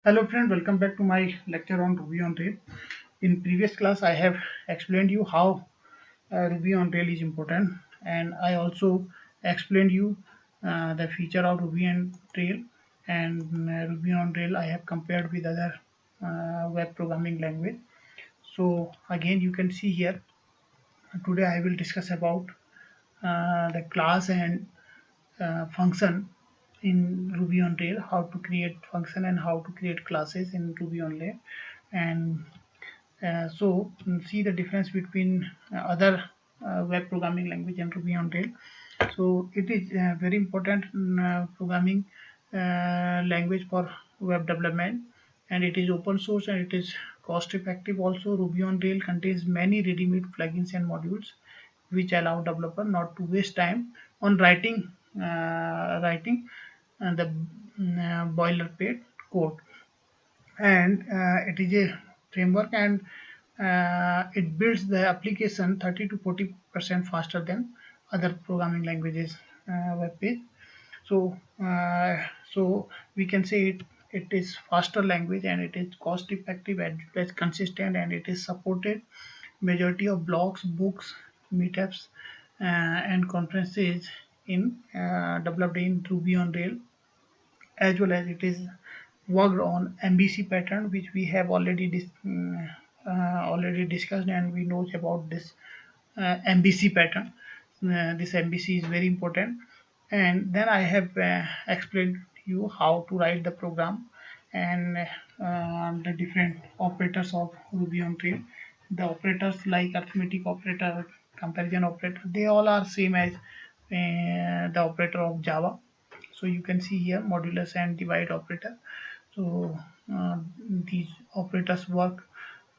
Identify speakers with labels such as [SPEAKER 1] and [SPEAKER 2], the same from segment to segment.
[SPEAKER 1] Hello friend, welcome back to my lecture on Ruby on Rails. In previous class, I have explained you how Ruby on Rails is important, and I also explained you the feature of Ruby on Rails and Ruby on Rails. I have compared with other web programming language. So again, you can see here. Today I will discuss about the class and function in Ruby on Rails, how to create function and how to create classes in Ruby on Rails, and see the difference between other web programming language and Ruby on Rails. So it is very important programming language for web development, and it is open source and it is cost effective. Also, Ruby on Rails contains many ready-made plugins and modules which allow developer not to waste time on writing the boilerplate code. And it is a framework, and it builds the application 30 to 40% faster than other programming languages web page. So we can say it is faster language, and it is cost effective and it's consistent, and it is supported majority of blogs, books, meetups, and conferences in developed in Ruby on Rails, as well as it is worked on MVC pattern, which we have already discussed, and we know about this MVC pattern. This MVC is very important, and then I have explained you how to write the program and the different operators of Ruby on Rails. The operators like arithmetic operator, comparison operator, they all are same as the operator of Java. So you can see here modulus and divide operator. So these operators work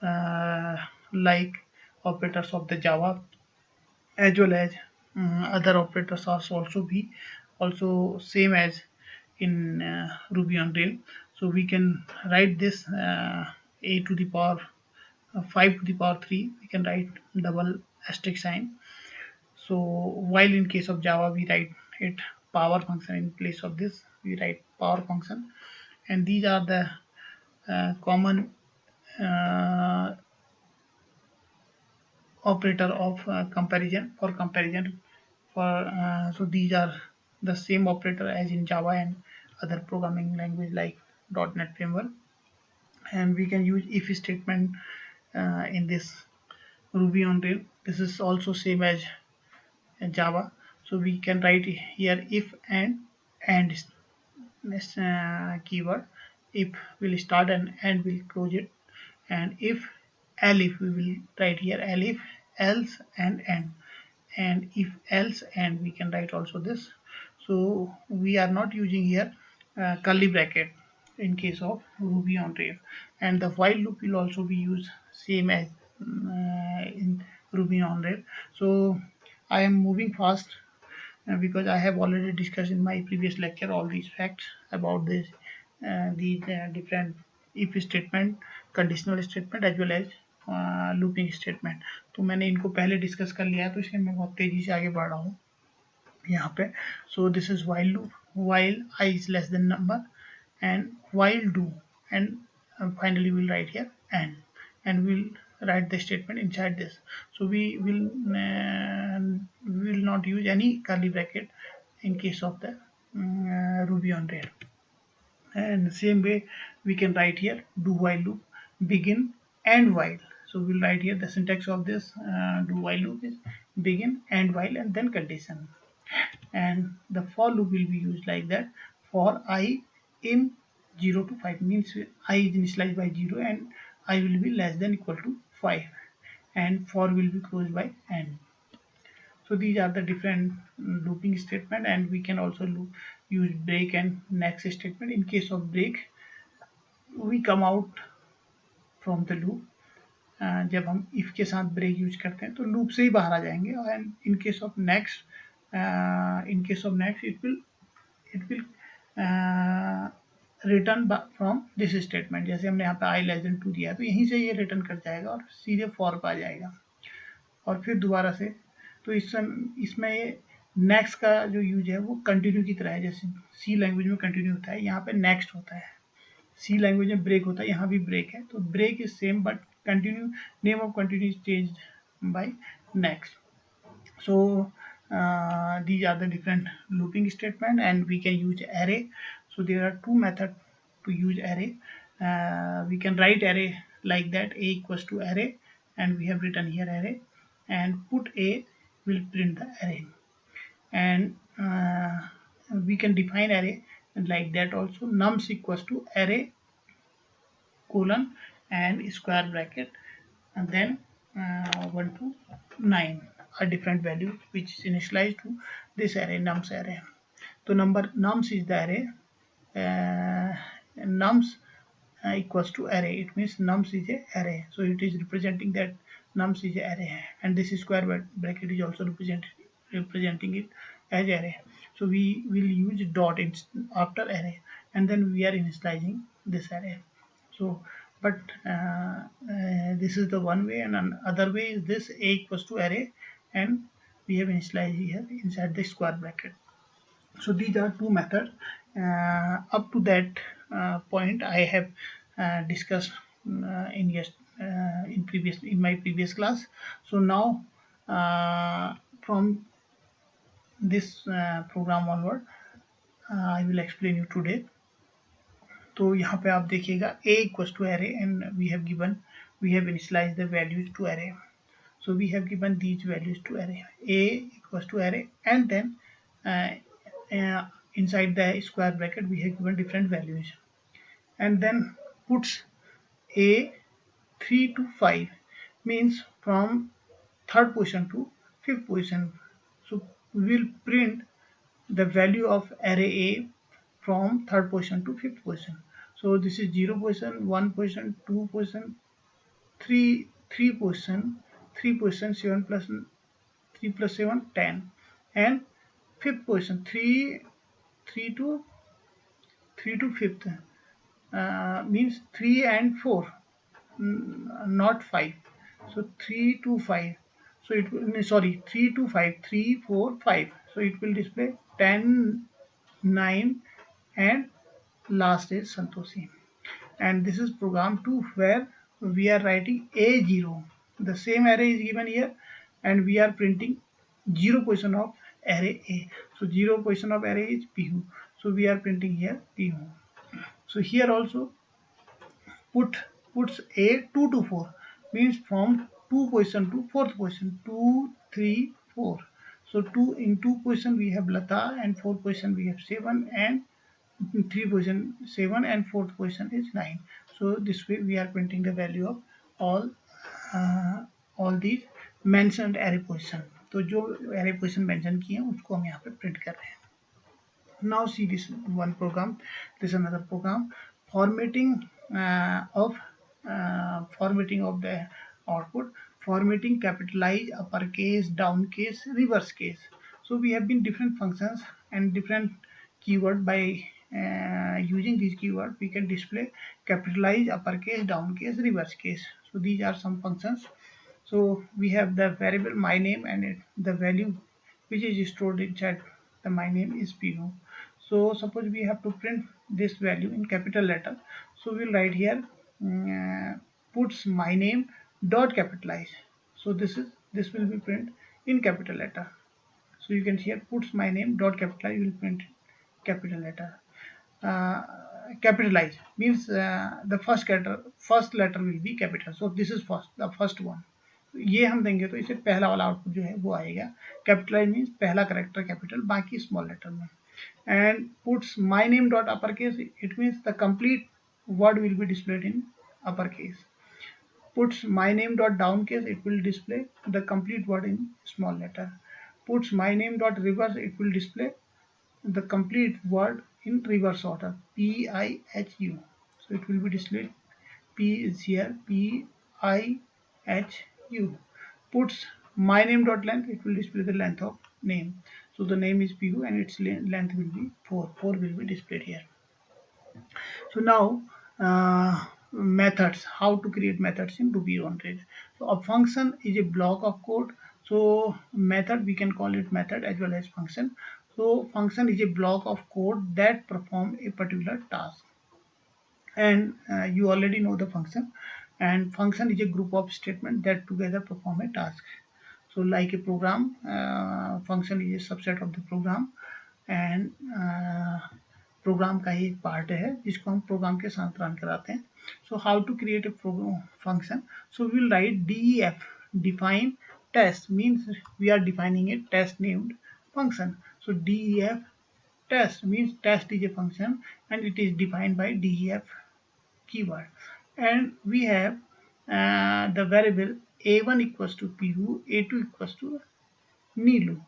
[SPEAKER 1] uh, like operators of the Java, as well as other operators are also same as in Ruby on Rails. So we can write this a to the power 5 to the power 3. We can write double asterisk sign. So while in case of Java we write it power function, in place of this we write power function, and these are the common uh, operator of comparison for comparison for so these are the same operator as in Java and other programming language like .NET framework. And we can use if statement in this Ruby on Rails. This is also same as Java. So we can write here if and this keyword. If will start and will close it, and if elif we will write here elif, else and if else, and we can write also this. So we are not using here curly bracket in case of Ruby on Rails, and the while loop will also be used same as in Ruby on Rails. So I am moving fast because I have already discussed in my previous lecture all these facts about this these different if statement, conditional statement, as well as looping statement. तो मैंने इनको पहले discuss कर लिया है, तो इसलिए मैं बहुत तेजी से आगे बढ़ रहा हूँ यहाँ पे. So this is while loop, while I is less than number, and while do, and finally we'll write here and we'll write the statement inside this. So we will not use any curly bracket in case of the Ruby on Rails. And same way we can write here do while loop, begin and while. So we'll write here the syntax of this do while loop is begin and while and then condition. And the for loop will be used like that. For I in 0 to 5 means I is initialized by 0 and I will be less than equal to 5, and for will be closed by n. So these are the different looping statement, and we can also use break and next statement. In case of break, we come out from the loop. जब हम if के साथ break use करते हैं तो loop से ही बाहर आ जाएंगे. And in case of next, it will return from this statement. जैसे हमने यहाँ पे आई लेस देन 2 दिया है, तो यहीं से ये रिटर्न कर जाएगा और सीधे फॉर पे आ जाएगा, और फिर दोबारा से. तो इसमें ये नेक्स्ट का जो यूज है वो कंटिन्यू की तरह है. जैसे सी लैंग्वेज में कंटिन्यू होता है, यहाँ पे नेक्स्ट होता है. सी लैंग्वेज में ब्रेक होता है, यहाँ भी ब्रेक है, तो break is same but continue, name of continue is changed by next. So these are the different looping statement, and we can use array. So there are two methods to use array. We can write array like that, a equals to array, and we have written here array, and put a will print the array, and we can define array like that also, nums equals to array colon and square bracket, and then 1 to 9 are different values which is initialized to this array, nums array. So number nums is the array, nums equals to array, it means nums is a array, so it is representing that nums is a array, and this square bracket is also representing it as array. So we will use dot after array, and then we are initializing this array. So but this is the one way, and another way is this a equals to array, and we have initialized here inside the square bracket. So these are two methods. Up to that point I have discussed in my previous class. So now from this program onward I will explain you today. तो यहाँ पे आप देखिएगा a equals to array, and we have initialized the values to array. So we have given these values to array, a equals to array, and then inside the square bracket we have given different values, and then puts a 3 to 5 means from third position to fifth position. So we will print the value of array a from third position to fifth position. So this is 0 position, 1 position, 2 position, 3 position, 3 position, 7 plus 3 plus 7, 10, and fifth position 3 to 5th means 3 and 4, not 5. So 3 to 5. So it will, sorry, 3 to 5, 3, 4, 5. So it will display 10, 9, and last is Santoshi. And this is program 2 where we are writing A0. The same array is given here, and we are printing 0 position of array A. So 0 position of array is PU. So we are printing here PU. So here also puts A 2 to 4 means from 2 position to 4th position, 2, 3, 4. So 2 in 2 position we have Lata, and 4 position we have 7, and 3 position 7, and 4th position is 9. So this way we are printing the value of all these mentioned array position. तो जो array position mention किए हैं उसको हम यहाँ पे print कर रहे हैं. Now see this one program. This is another program, formatting of the output, formatting capitalize, uppercase, downcase, reverse case. So we have been different functions and different keyword. By using these keyword we can display capitalize, uppercase, downcase, reverse case. So these are some functions. So we have the variable my name, and the value which is stored inside the my name is pu. So suppose we have to print this value in capital letter. So we'll write here puts my name dot capitalize. So this will be print in capital letter. So you can see here puts my name dot capitalize will print capital letter. Capitalize means the first letter will be capital. So this is the first one. ये हम देंगे तो इसे पहला वाला output जो है वो आएगा. कैपिटलाइज मीन्स पहला करेक्टर कैपिटल, बाकी स्मॉल लेटर में. And puts my name dot upper case, it means the complete word will be displayed in upper case. Puts my name dot down case, it will display the complete word in small letter. Puts my name dot reverse, it will display the complete word in reverse order, PIHU. So it will be displayed, P is here, PIHU. Puts my name dot length, it will display the length of name. So the name is PU and its length will be 4. 4 will be displayed here. So now methods, how to create methods in Ruby on Rails. So a function is a block of code. So method, we can call it method as well as function. So function is a block of code that perform a particular task. and you already know the function. And function is a group of statements that together perform a task. So like a program, function is a subset of the program, and program का ही एक part है जिसको हम programme के साथ run कराते हैं. So how to create a function. So we will write DEF, define test, means we are defining a test named function. So DEF test means test is a function and it is defined by DEF keyword, and we have the variable a1 equals to Pihu, a2 equals to Nilu.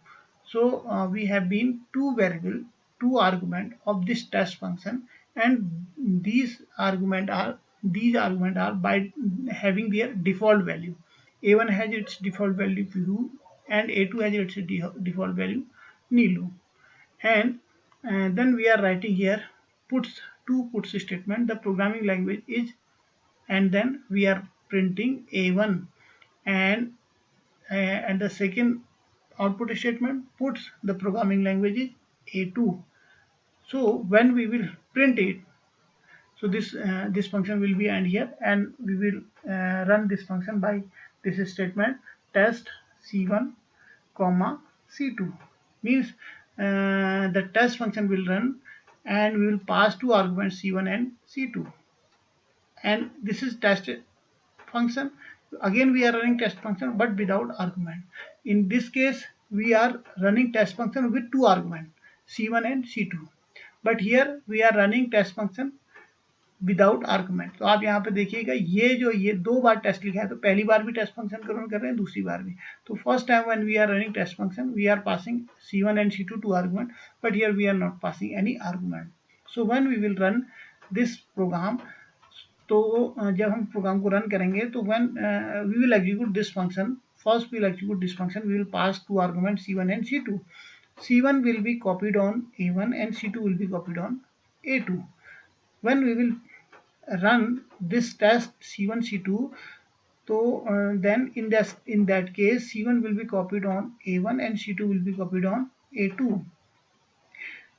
[SPEAKER 1] So we have been two variable, two argument of this test function, and these argument are by having their default value. A1 has its default value Pihu and A2 has its default value Nilu. And then we are writing here puts, two puts statement. The programming language is, and then we are printing A1, and the second output statement puts the programming language is A2. So when we will print it, so this function will be end here, and we will run this function by this statement test C1 comma C2, means the test function will run and we will pass two arguments C1 and C2, and this is test function. Again we are running test function but without argument. In this case we are running test function with two arguments C1 and C2, but here we are running test function without argument. तो आप यहाँ पे देखिएगा ये दो बार test लिखा है, तो पहली बार भी टेस्ट फंक्शन रन कर रहे हैं, दूसरी बार भी. तो first time when we are running test function we are passing C1 and C2 to argument, but here we are not passing any argument. So when we will run this program, तो जब हम program को run करेंगे तो when we will execute this function, first we will execute this function, we will pass two arguments C1 and C2. C1 will be copied on A1 and C2 will be copied on A2. When we will run this test C1 C2, so then in that case C1 will be copied on A1 and C2 will be copied on A2.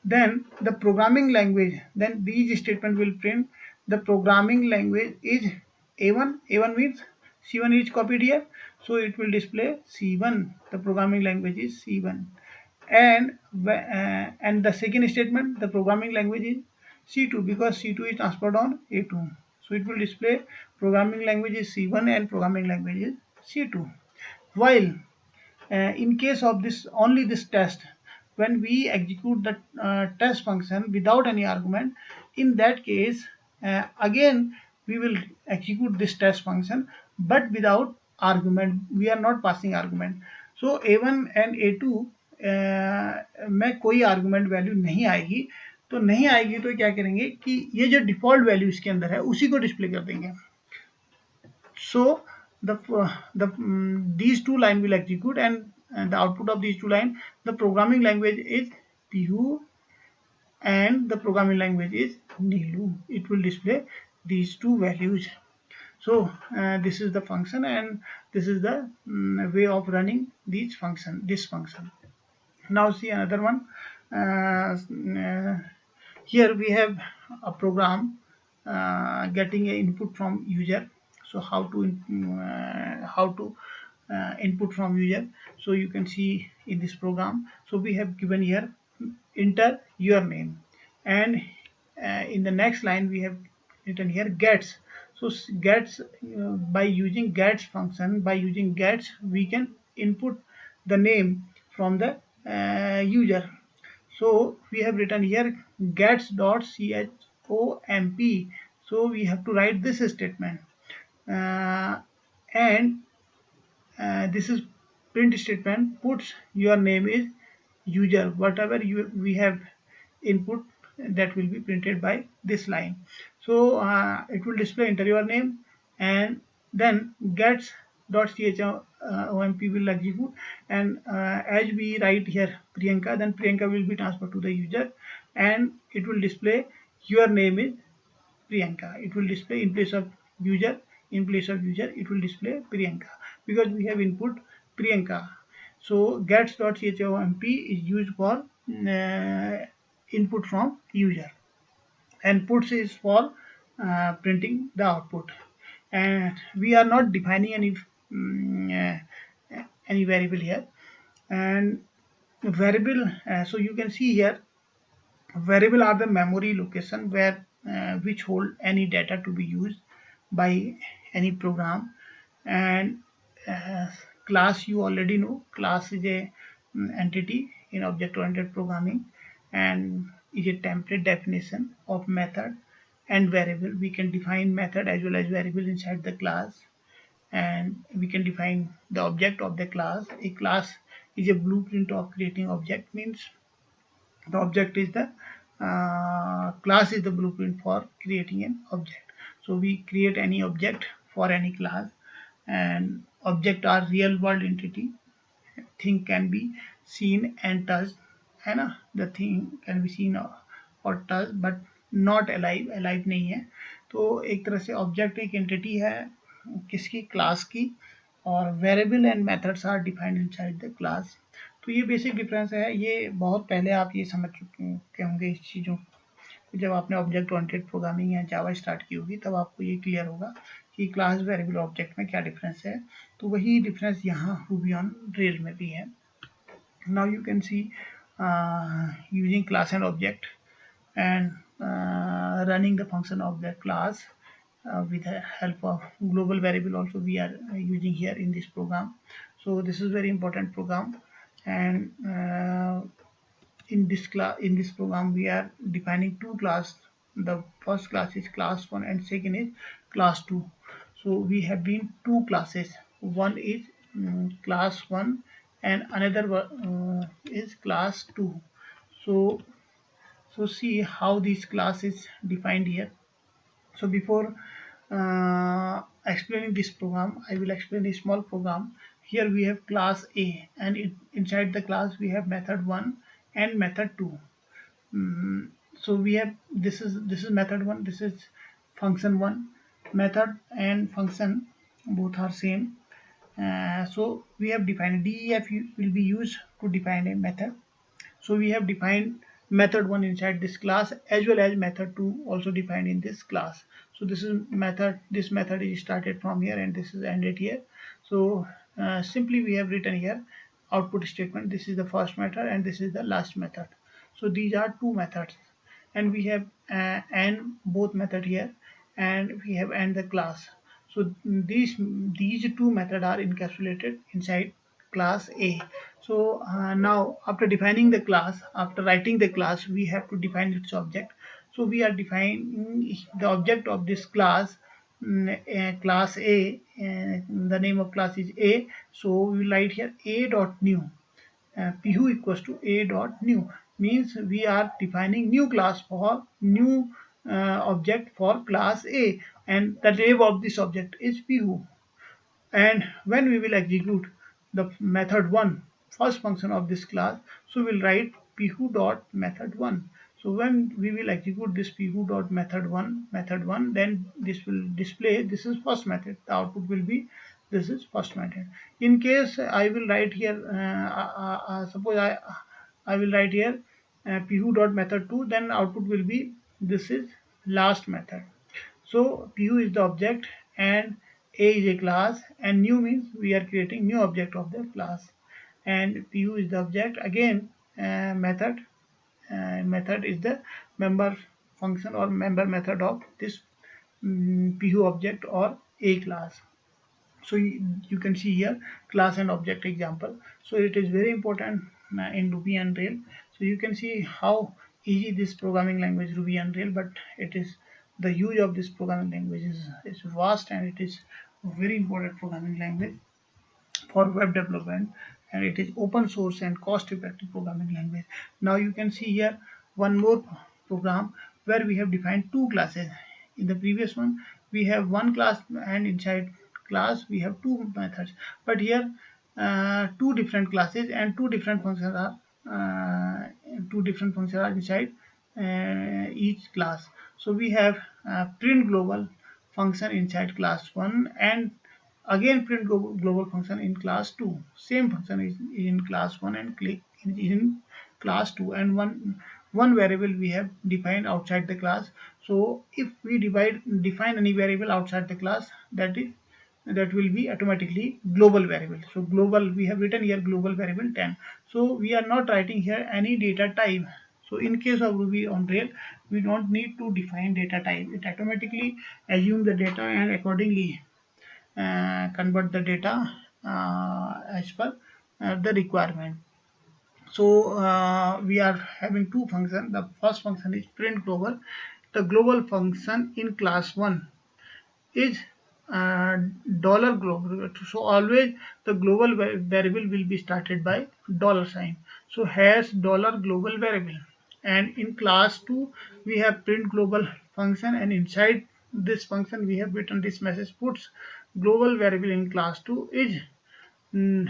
[SPEAKER 1] Then the programming language, then these statement will print the programming language is A1. A1 means C1 is copied here, so it will display C1. The programming language is C1, and the second statement, the programming language is C2 because C2 is transferred on A2. So it will display programming language is C1 and programming language is C2. While in case of this only this test, when we execute the test function without any argument, in that case again we will execute this test function but without argument. We are not passing argument. So A1 and A2 में कोई argument value नहीं आएगी. तो नहीं आएगी तो क्या करेंगे कि ये जो डिफॉल्ट वैल्यू इसके अंदर है उसी को डिस्प्ले कर देंगे. सो these two line will execute, and the output of these two line, the programming language is Pihu and the programming language is Nilu. It will display these two values. So this is the function, and this is the way of running this function. Now see another one. Here we have a program getting an input from user. So how to input from user. So you can see in this program. So we have given here enter your name, and in the next line we have written here gets. So gets, by using gets function, by using gets we can input the name from the user. So we have written here gets.chomp. So we have to write this statement, and this is print statement puts your name is user. Whatever we have input, that will be printed by this line. So it will display enter your name, and then gets.chomp will execute, and as we write here Priyanka, then Priyanka will be transferred to the user, and it will display your name is Priyanka. It will display in place of user, it will display Priyanka because we have input Priyanka. So gets.chomp is used for input from user, and puts is for printing the output. And we are not defining mm, any variable here. And variable, so you can see here, variable are the memory location where which hold any data to be used by any program. And uh, class, you already know, class is a entity in object oriented programming, and is a template definition of method and variable. We can define method as well as variable inside the class, and we can define the object of the class. A class is a blueprint of creating object, means the object is the class is the blueprint for creating an object. So we create any object for any class, and object are real world entity. Thing can be seen and touched, है ना, the thing can be seen or touched but not alive नहीं है. तो एक तरह से object एक entity है किसकी, क्लास की, और variable and methods are defined inside the class. तो ये बेसिक डिफरेंस है. ये बहुत पहले आप ये समझ चुके होंगे इस चीज़ों को. जब आपने ऑब्जेक्ट ओरिएंटेड प्रोग्रामिंग या जावा स्टार्ट की होगी तब आपको ये क्लियर होगा कि क्लास वेरिएबल ऑब्जेक्ट में क्या डिफरेंस है. तो वही डिफरेंस यहाँ रूबी ऑन रेल में भी है. Now you can see using class and object, and running the function of the class with the help of global variable also we are using here in this program. So this is very important program. And in this program we are defining two class. The first class is class 1 and second is class 2. So we have been two classes. One is class 1 and another is class 2. So see how this class is defined here. So before explaining this program, I will explain a small program. Here we have class A, and inside the class we have method 1 and method 2. So we have, this is method 1, this is function 1. Method and function both are same. So we have defined def will be used to define a method. So we have defined method 1 inside this class as well as method 2 also defined in this class. So this is method, this method is started from here and this is ended here. So simply we have written here output statement. This is the first method and this is the last method. So these are two methods, and we have and both method here, and we have and the class. So these two methods are encapsulated inside class A. So now after defining the class, after writing the class, we have to define its object. So we are defining the object of this class, class A. The name of class is A. So we will write here a dot new. Pu equals to a dot new, means we are defining new class for new object for class A, and the name of this object is Pu. And when we will execute the method 1, first function of this class, so we'll write Pu dot method 1. So when we will execute this Pu dot method 1, then this will display this is first method. The output will be this is first method. In case I will write here, suppose I will write here Pu dot method 2, then output will be this is last method. So Pu is the object and A is a class, and new means we are creating new object of the class, and Pu is the object. Again method is the member function or member method of this Pu object or A class. So you can see here class and object example. So it is very important in Ruby on Rails. So you can see how easy this programming language Ruby on Rails, but it is the use of this programming language is vast, and it is a very important programming language for web development, and it is open source and cost effective programming language. Now you can see here one more program where we have defined two classes. In the previous one we have one class, and inside class we have two methods, but here two different classes and two different functions are inside each class. So we have print global function inside class 1, and again print global function in class 2. Same function is in class 1 and click in class 2, and one variable we have defined outside the class. So if we define any variable outside the class, that will be automatically global variable. So global, we have written here global variable 10. So we are not writing here any data type. So in case of Ruby on Rails, we don't need to define data type. It automatically assume the data and accordingly convert the data as per the requirement. So we are having two functions. The first function is print global. The global function in class 1 is dollar global. So always the global variable will be started by dollar sign. So has dollar global variable. And in class 2 we have print global function, and inside this function we have written this message puts global variable in class 2 is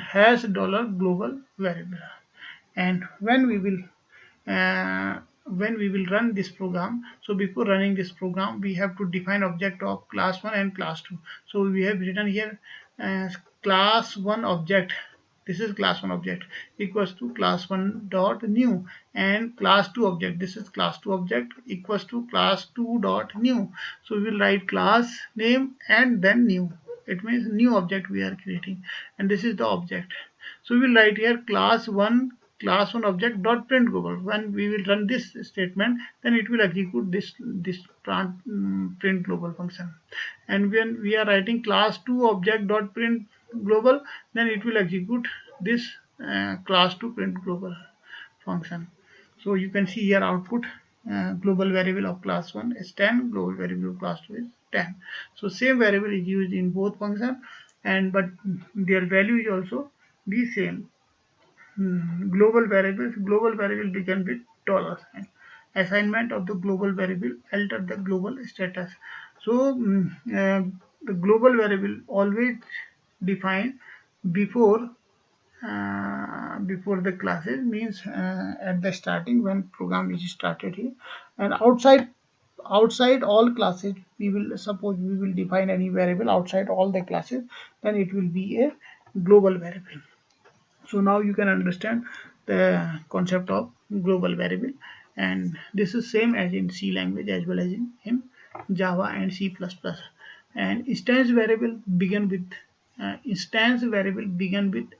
[SPEAKER 1] has dollar global variable. And when we will run this program, so before running this program we have to define object of class 1 and class 2. So we have written here class 1 object, this is class 1 object, equals to class 1 dot new, and class 2 object, this is class 2 object, equals to class 2 dot new. So we will write class name and then new. It means new object we are creating, and this is the object. So we will write here class 1 object dot print global. When we will run this statement, then it will execute this print global function. And when we are writing class 2 object dot print global, then it will execute this class 2 print global function. So you can see here output, global variable of class 1 is 10, global variable of class 2 is 10. So same variable is used in both functions, and but their value is also the same. Global variable begin with dollar sign. Assignment of the global variable alter the global status. So the global variable always defined before before the classes, means at the starting when program is started here, and outside all classes, we will suppose we will define any variable outside all the classes, then it will be a global variable. So now you can understand the concept of global variable, and this is same as in C language as well as in Java and C++. And instance variable begin with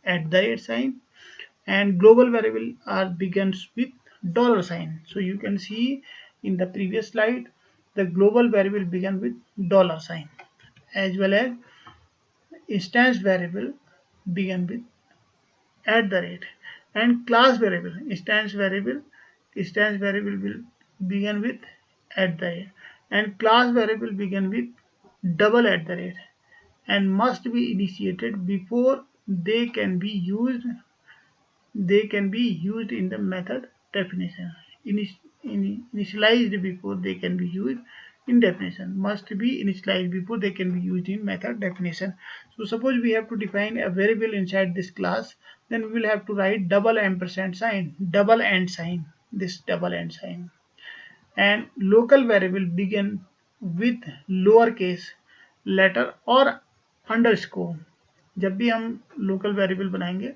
[SPEAKER 1] at the rate sign, and global variable are begins with dollar sign. So you can see in the previous slide the global variable began with dollar sign, as well as instance variable began with at the rate, and class variable instance variable will begin with at the rate, and class variable begin with double at the rate, and must be initiated before they can be used in the method definition. Initialized before they can be used in definition, must be initialized before they can be used in method definition. So suppose we have to define a variable inside this class, then we will have to write double ampersand sign, double and sign, this double and sign. And local variable begin with lowercase letter और underscore. जब भी हम local variable बनाएंगे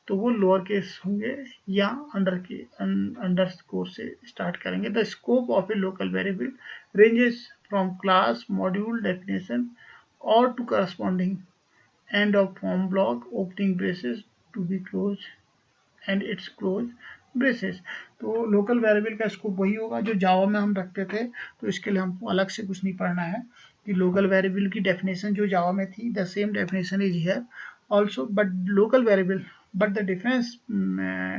[SPEAKER 1] तो वो lower case होंगे या underscore से स्टार्ट करेंगे. The scope of a local variable ranges from class module definition और to corresponding end of form block opening braces to be close and its close braces. तो local variable का scope वही होगा जो जावा में हम रखते थे, तो इसके लिए हमको अलग से कुछ नहीं पढ़ना है कि लोकल वेरिएबल की डेफिनेशन जो जावा में थी, the same definition is here also, but local variable, but the difference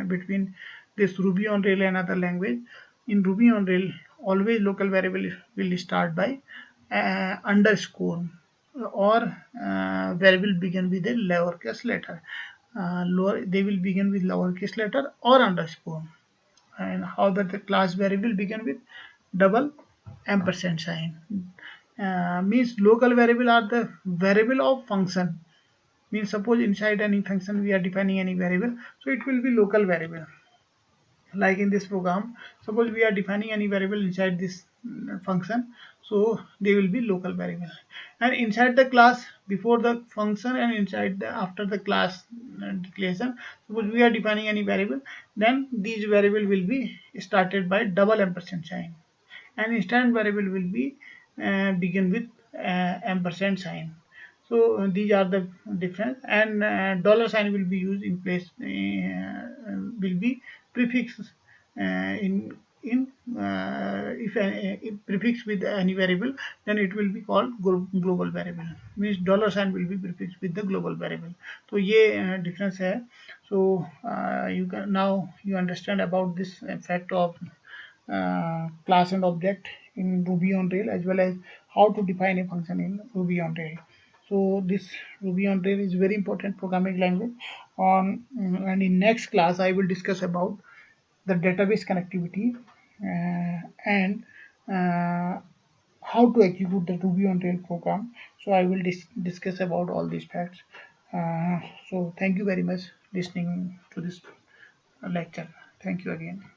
[SPEAKER 1] between this Ruby on Rails and other language, in Ruby on Rails always local variable will start by underscore, or variable begin with a lowercase letter, they will begin with lowercase letter or underscore. And how that the class variable begin with double ampersand sign, means local variable are the variable of function. Means suppose inside any function we are defining any variable, so it will be local variable. Like in this program, suppose we are defining any variable inside this function, so they will be local variable. And inside the class, before the function and inside the after the class declaration, suppose we are defining any variable, then these variable will be started by double ampersand sign, and instant variable will be begin with ampersand sign. So these are the difference, and dollar sign will be used in place, will be prefix in if prefix with any variable, then it will be called global variable, means dollar sign will be prefixed with the global variable. So ये difference है. So you can now you understand about this fact of class and object in Ruby on Rails, as well as how to define a function in Ruby on Rails. So this Ruby on Rails is very important programming language. And in next class I will discuss about the database connectivity and uh, how to execute the Ruby on Rails program. So I will discuss about all these facts. So thank you very much listening to this lecture. Thank you again.